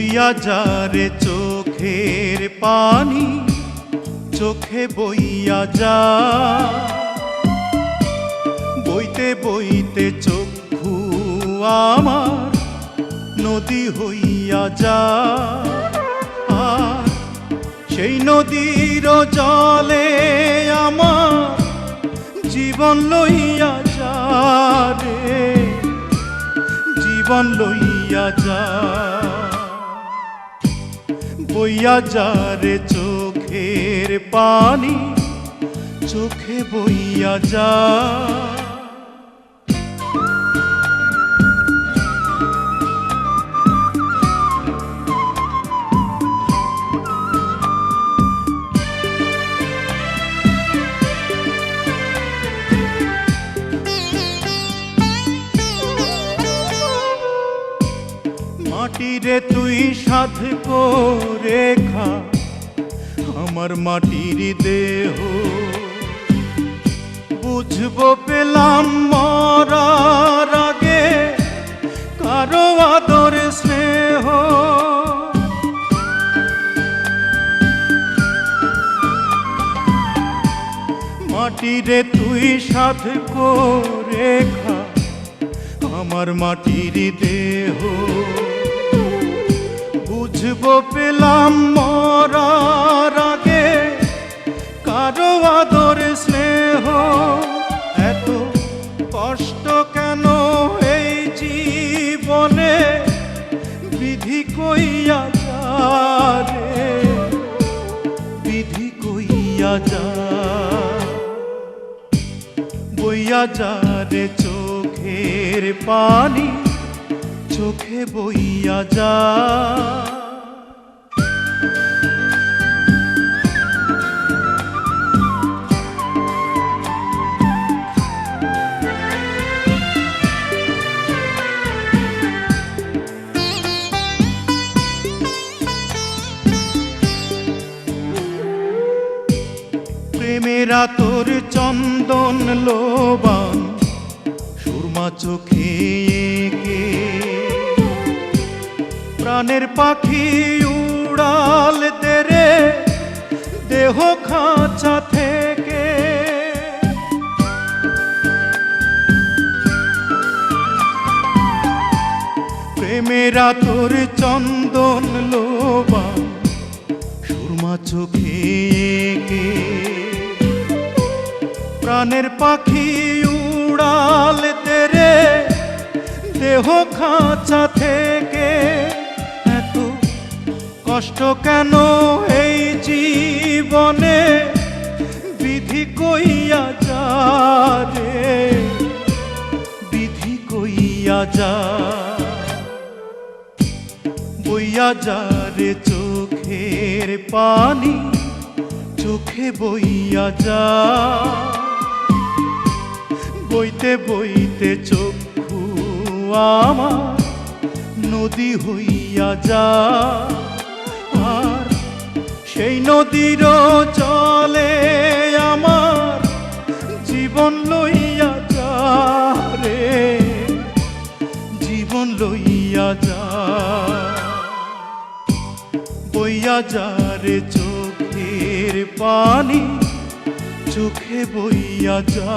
বইয়া যারে চোখের পানি চোখে বইয়া যা বইতে বইতে চক্ষু আমার নদী হইয়া যা আর সেই নদীর জলে আমার জীবন লইয়া যা রে জীবন লইয়া যা বইয়া যা রে চোখের পানি চোখে বইয়া যা মাটিরে তুই সাধ করে খা আমার মাটির দেহ বুঝবো পেলাম মরার আগে কারো আদর স্নেহ মাটিরে তুই সাধ করে খা আমার মাটির দেহ বুঝবো পেলাম মরার আগে কারো আদর স্নেহ এত কষ্ট কেন এই জীবনে বিধি কইয়া যা রে বিধি কইয়া যা বইয়া যা রে চোখের পানি চোখে বইয়া যা প্রেমেরা তোর চন্দন লোবান সুরমা চোখে এঁকে প্রাণের পাখি উড়াল তেরে দেহ খাঁচা থেকে প্রেমেরা তোর চন্দন লোবান সুরমা চোখে এঁকে প্রাণের পাখি উড়াল তেরে দেহ খাঁচা থেকে এত কষ্ট কেন এই জীবনে বিধি কইয়া যা রে বিধি কইয়া যা বইয়া যা রে চোখের পানি চোখে বইয়া যা বইতে বইতে চক্ষু আমার নদী হইয়া যা আর সেই নদীর জলে আমার জীবন লইয়া যা রে জীবন লইয়া যা বইয়া যা রে চোখের পানি চোখে বইয়া যা।